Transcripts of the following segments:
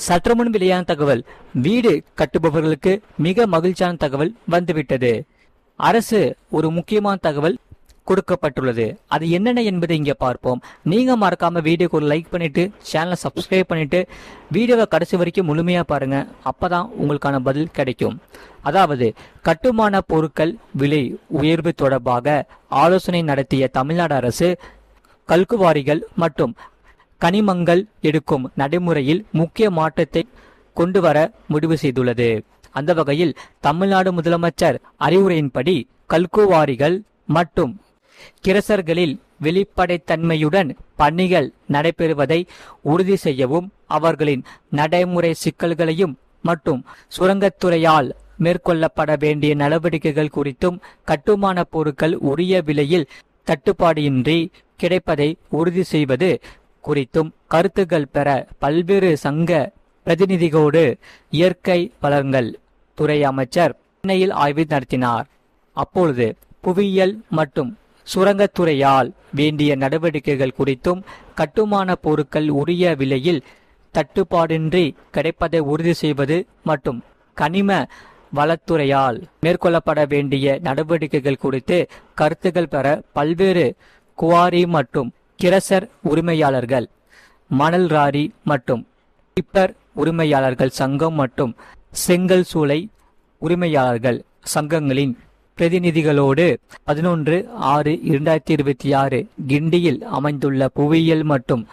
சற்று முன் வெளியான தகவல், வீடு கட்டுபவர்களுக்கு மிக மகிழ்ச்சியான தகவல் வந்துவிட்டது. அரசு ஒரு முக்கியமான தகவல் கொடுக்கப்பட்டுள்ளது. அது என்னென்ன என்பதை இங்கே பார்ப்போம். நீங்க மறக்காம வீடியோக்கு ஒரு லைக் பண்ணிட்டு சேனலை சப்ஸ்கிரைப் பண்ணிட்டு வீடியோவை கடைசி வரைக்கும் முழுமையா பாருங்க. அப்பதான் உங்களுக்கான பதில் கிடைக்கும். அதாவது, கட்டுமான பொருட்கள் விலை உயர்வு தொடர்பாக ஆலோசனை நடத்திய தமிழ்நாடு அரசு கல்குவாரிகள் மற்றும் கனிமங்கள் எடுக்கும் நடைமுறையில் முக்கிய மாற்றத்தை கொண்டு வர முடிவு செய்துள்ளது. அந்த வகையில் தமிழ்நாடு முதலமைச்சர் அறிவுரையின்படி கல்குவாரிகள் மற்றும் கிரசர்களில் வெளிப்படைத்தன்மையுடன் பணிகள் நடைபெறுவதை உறுதி செய்யவும், அவர்களின் நடைமுறை சிக்கல்களையும் மற்றும் சுரங்கத்துறையால் மேற்கொள்ளப்பட வேண்டிய நடவடிக்கைகள் குறித்தும், கட்டுமான பொருட்கள் உரிய விலையில் தட்டுப்பாடின்றி கிடைப்பதை உறுதி செய்வது குறித்தும் கருத்துக்கள் பெற பல்வேறு சங்க பிரதிநிதிகளோடு இயற்கை வளங்கள் துறை அமைச்சர் சென்னையில் ஆய்வு நடத்தினார். அப்பொழுது புவியியல் மற்றும் சுரங்கத்துறையால் வேண்டிய நடவடிக்கைகள் குறித்தும், கட்டுமான பொருட்கள் உரிய விலையில் தட்டுப்பாடின்றி கிடைப்பதை உறுதி செய்வது மற்றும் கனிம வளத்துறையால் மேற்கொள்ளப்பட வேண்டிய நடவடிக்கைகள் குறித்து கருத்துக்கள் பெற பல்வேறு குவாரி மற்றும் கிரசர் உரிமையாளர்கள், மணல் ராரி மற்றும் டிப்பர் உரிமையாளர்கள் சங்கம் மற்றும் செங்கல் சூளை உரிமையாளர்கள் சங்கங்களின் பிரதிநிதிகளோடு 11/6/2026 கிண்டியில் அமைந்துள்ள புவியியல் மற்றும்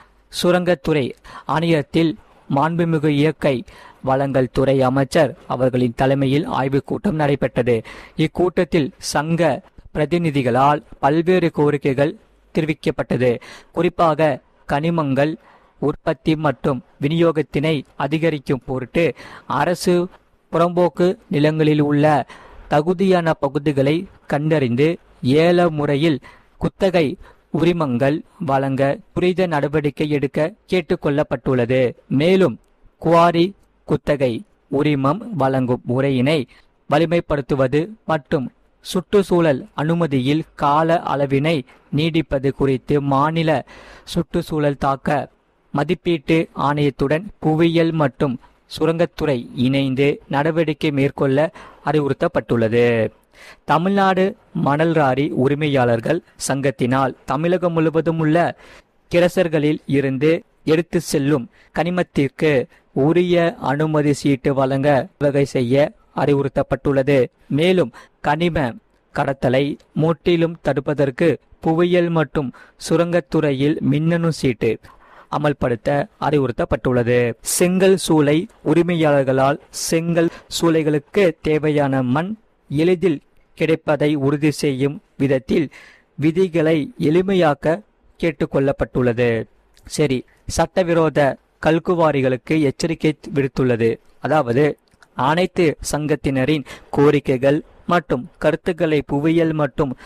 சுரங்கத்துறை ஆணையத்தில் மாண்புமிகு இயற்கை வளங்கள் துறை அமைச்சர் அவர்களின் தலைமையில் ஆய்வுக் கூட்டம் நடைபெற்றது. இக்கூட்டத்தில் சங்க பிரதிநிதிகளால் பல்வேறு கோரிக்கைகள் தெரிவிக்கப்பட்டது. குறிப்பாக கனிமங்கள் உற்பத்தி மற்றும் விநியோகத்தினை அதிகரிக்கும் பொருட்டு அரசு புறம்போக்கு நிலங்களில் உள்ள தகுதியான பகுதிகளை கண்டறிந்து ஏல முறையில் குத்தகை உரிமங்கள் வழங்க துரித நடவடிக்கை எடுக்க கேட்டுக்கொள்ளப்பட்டுள்ளது. மேலும் குவாரி குத்தகை உரிமம் வழங்கும் முறையினை வலிமைப்படுத்துவது மற்றும் சுற்றுச்சூழல் அனுமதியில் கால அளவினை நீடிப்பது குறித்து மாநில சுற்றுச்சூழல் தாக்க மதிப்பீட்டு ஆணையத்துடன் புவியியல் மற்றும் சுரங்கத்துறை இணைந்து நடவடிக்கை மேற்கொள்ள அறிவுறுத்தப்பட்டுள்ளது. தமிழ்நாடு மணல் ராரி உரிமையாளர்கள் சங்கத்தினால் தமிழகம் முழுவதும் உள்ள கிரசர்களில் இருந்து எடுத்து செல்லும் கனிமத்திற்கு உரிய அனுமதி சீட்டு வழங்க வகை செய்ய அறிவுறுத்தப்பட்டுள்ளது. மேலும் கனிம கடத்தலை முற்றிலும் தடுப்பதற்கு புவியியல் மற்றும் சுரங்கத்துறையில் மின்னணு சீட்டு அமல்படுத்த அறிவுறுத்தப்பட்டுள்ளது. செங்கல் சூளை உரிமையாளர்களால் செங்கல் சூளைகளுக்கு தேவையான மண் எளிதில் கிடைப்பதை உறுதி செய்யும் விதத்தில் விதிகளை எளிமையாக்க கேட்டுக்கொள்ளப்பட்டுள்ளது. சரி, சட்டவிரோத கல்குவாரிகளுக்கு எச்சரிக்கை விடுத்துள்ளது. அதாவது, அனைத்து சங்கத்தினரின் கோரிக்கைகள் மற்றும் கருத்துக்களை புவியியல் மற்றும்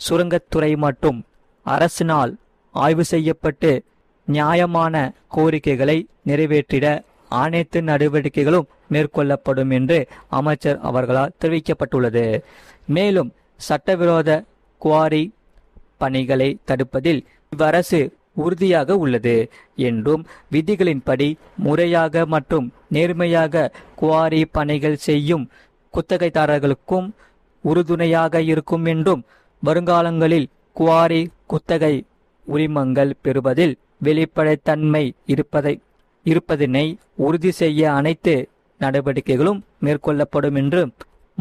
சுரங்கத்துறை மற்றும் அரசினால் ஆய்வு செய்யப்பட்டு நியாயமான கோரிக்கைகளை நிறைவேற்றிட அனைத்து நடவடிக்கைகளும் மேற்கொள்ளப்படும் என்று அமைச்சர் அவர்களால் தெரிவிக்கப்பட்டுள்ளது. மேலும் சட்டவிரோத குவாரி பணிகளை தடுப்பதில் இவ்வரசு உறுதியாக உள்ளது என்றும், விதிகளின்படி முறையாக மற்றும் நேர்மையாக குவாரி பணிகள் செய்யும் குத்தகைதாரர்களுக்கும் உறுதுணையாக இருக்கும் என்றும், வருங்காலங்களில் குவாரி குத்தகை உரிமங்கள் பெறுவதில் வெளிப்படைத்தன்மை இருப்பதனை உறுதி செய்ய அனைத்து நடவடிக்கைகளும் மேற்கொள்ளப்படும் என்று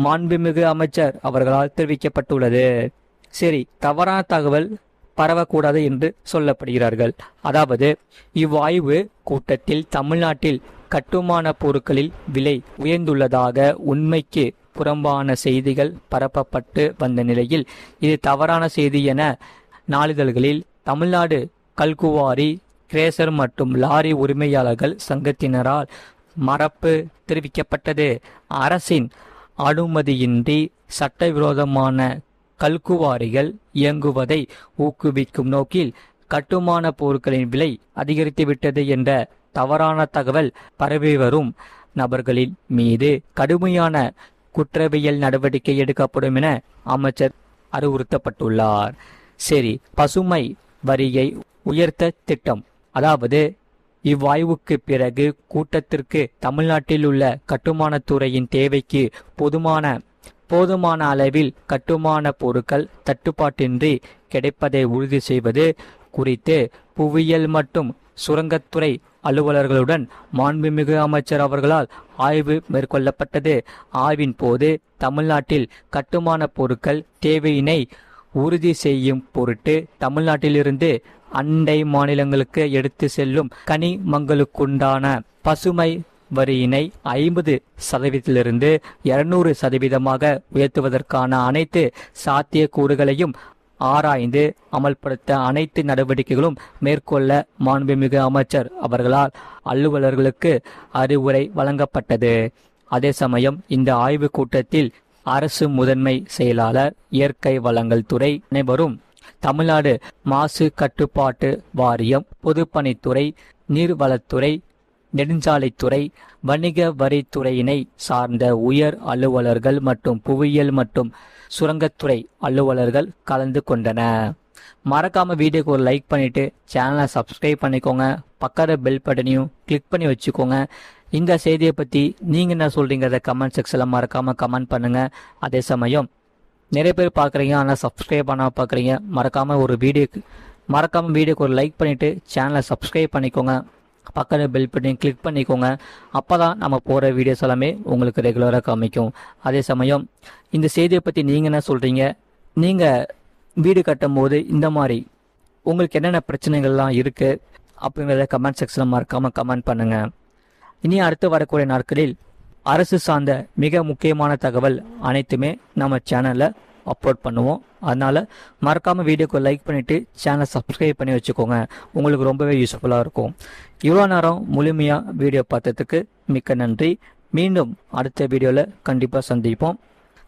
மாண்புமிகு அமைச்சர் அவர்களால் தெரிவிக்கப்பட்டுள்ளது. சரி, தவறான தகவல் பரவக்கூடாது என்று சொல்லப்படுகிறார்கள். அதாவது, இவ்வாய்வு கூட்டத்தில் தமிழ்நாட்டில் கட்டுமான பொருட்களில் விலை உயர்ந்துள்ளதாக உண்மைக்கு புறம்பான செய்திகள் பரப்பப்பட்டு வந்த நிலையில் இது தவறான செய்தி என நாளிதழ்களில் தமிழ்நாடு கல்குவாரி கிரேசர் மற்றும் லாரி உரிமையாளர்கள் சங்கத்தினரால் மறுப்பு தெரிவிக்கப்பட்டது. அரசின் அனுமதியின்றி சட்டவிரோதமான கல்குவாரிகள் இயங்குவதை ஊக்குவிக்கும் நோக்கில் கட்டுமான பொருட்களின் விலை அதிகரித்துவிட்டது என்ற தவறான தகவல் பரவி வரும் நபர்களின் மீது கடுமையான குற்றவியல் நடவடிக்கை எடுக்கப்படும் என அமைச்சர் அறிவுறுத்தப்பட்டுள்ளார். சரி, பசுமை வரியை உயர்த்த திட்டம். அதாவது, இவ்வாய்வுக்கு பிறகு கூட்டத்திற்கு தமிழ்நாட்டில் உள்ள கட்டுமானத்துறையின் தேவைக்கு போதுமான அளவில் கட்டுமான பொருட்கள் தட்டுப்பாட்டின்றி கிடைப்பதை உறுதி செய்வது குறித்து புவியியல் மற்றும் சுரங்கத்துறை அலுவலர்களுடன் மாண்புமிகு அமைச்சர் அவர்களால் ஆய்வு மேற்கொள்ளப்பட்டது. ஆய்வின் போது தமிழ்நாட்டில் கட்டுமான பொருட்கள் தேவையினை உறுதி செய்யும் பொருட்டு தமிழ்நாட்டிலிருந்து அண்டை மாநிலங்களுக்கு எடுத்து செல்லும் கனிமங்களுக்குண்டான பசுமை வரியினை 50% 200% உயர்த்துவதற்கான அனைத்து சாத்தியக்கூறுகளையும் ஆராய்ந்து அமல்படுத்த அனைத்து நடவடிக்கைகளும் மேற்கொள்ள மாண்புமிகு அமைச்சர் அவர்களால் அலுவலர்களுக்கு அறிவுரை வழங்கப்பட்டது. அதே சமயம் இந்த ஆய்வுக் கூட்டத்தில் அரசு முதன்மை செயலாளர், இயற்கை வளங்கள் துறை அனைவரும், தமிழ்நாடு மாசு கட்டுப்பாட்டு வாரியம், பொதுப்பணித்துறை, நீர்வளத்துறை, நெடுஞ்சாலைத்துறை, வணிக வரித்துறையினை சார்ந்த உயர் அலுவலர்கள் மற்றும் புவியியல் மற்றும் சுரங்கத்துறை அலுவலர்கள் கலந்து கொண்டனர். மறக்காம வீடியோக்கு ஒரு லைக் பண்ணிட்டு சேனலை சப்ஸ்கிரைப் பண்ணிக்கோங்க. பக்கத்து பெல் பட்டனையும் கிளிக் பண்ணி வச்சுக்கோங்க. இந்த செய்தியை பற்றி நீங்கள் என்ன சொல்கிறீங்கிறத கமெண்ட் செக்ஷனில் மறக்காமல் கமெண்ட் பண்ணுங்கள். அதே சமயம் நிறைய பேர் பார்க்குறீங்க, ஆனால் சப்ஸ்கிரைப் பண்ணால் பார்க்குறீங்க. மறக்காமல் வீடியோக்கு ஒரு லைக் பண்ணிவிட்டு சேனலை சப்ஸ்கிரைப் பண்ணிக்கோங்க. பக்கத்தில் பெல் பட்டனையும் கிளிக் பண்ணிக்கோங்க. அப்போ தான் நம்ம போகிற வீடியோஸ் எல்லாமே உங்களுக்கு ரெகுலராக காமிக்கும். அதே சமயம் இந்த செய்தியை பற்றி நீங்கள் என்ன சொல்கிறீங்க? நீங்கள் வீடு கட்டும் போது இந்த மாதிரி உங்களுக்கு என்னென்ன பிரச்சனைகள்லாம் இருக்குது அப்படிங்கிறத கமெண்ட் செக்ஷனில் மறக்காமல் கமெண்ட் பண்ணுங்கள். இனி அடுத்து வரக்கூடிய நாட்களில் அரசு சார்ந்த மிக முக்கியமான தகவல் அனைத்துமே நம்ம சேனலில் அப்லோட் பண்ணுவோம். அதனால் மறக்காமல் வீடியோக்கு லைக் பண்ணிவிட்டு சேனலை சப்ஸ்கிரைப் பண்ணி வச்சுக்கோங்க. உங்களுக்கு ரொம்பவே யூஸ்ஃபுல்லாக இருக்கும். இவ்வளோ நேரம் முழுமையாக வீடியோ பார்த்ததுக்கு மிக்க நன்றி. மீண்டும் அடுத்த வீடியோவில் கண்டிப்பாக சந்திப்போம்.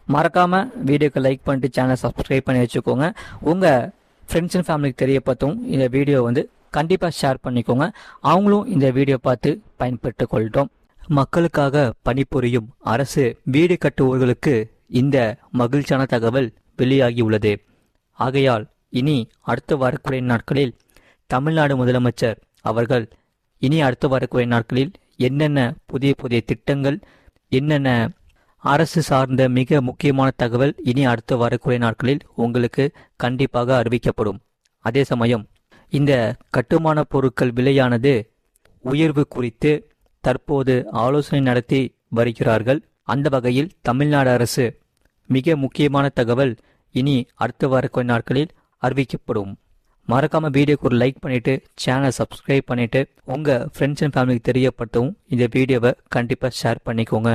மறக்காமல் வீடியோக்கு லைக் பண்ணிட்டு சேனலை சப்ஸ்கிரைப் பண்ணி வச்சுக்கோங்க. உங்கள் ஃப்ரெண்ட்ஸ் அண்ட் ஃபேமிலிக்கு தெரியப்படுத்தும் இந்த வீடியோ கண்டிப்பாக ஷேர் பண்ணிக்கோங்க. அவங்களும் இந்த வீடியோ பார்த்து பயன்பெற்று கொள்ளட்டும். மக்களுக்காக பணிபுரியும் அரசு வீடு கட்டுவோர்களுக்கு இந்த மகிழ்ச்சியான தகவல் வெளியாகியுள்ளது. ஆகையால் இனி அடுத்து வரக்கூடிய நாட்களில் தமிழ்நாடு முதலமைச்சர் அவர்கள் என்னென்ன புதிய திட்டங்கள், என்னென்ன அரசு சார்ந்த மிக முக்கியமான தகவல் இனி அடுத்து வரக்கூடிய நாட்களில் உங்களுக்கு கண்டிப்பாக அறிவிக்கப்படும். அதே சமயம் இந்த கட்டுமான பொருட்கள் விலையானது உயர்வு குறித்து தற்போது ஆலோசனை நடத்தி வருகிறார்கள். அந்த வகையில் தமிழ்நாடு அரசு மிக முக்கியமான தகவல் இனி அடுத்து வரக்கூடிய நாட்களில் அறிவிக்கப்படும். மறக்காம வீடியோக்கு ஒரு லைக் பண்ணிட்டு சேனலை சப்ஸ்கிரைப் பண்ணிட்டு உங்க ஃப்ரெண்ட்ஸ் அண்ட் ஃபேமிலிக்கு தெரியப்படுத்தவும் இந்த வீடியோவை கண்டிப்பாக ஷேர் பண்ணிக்கோங்க.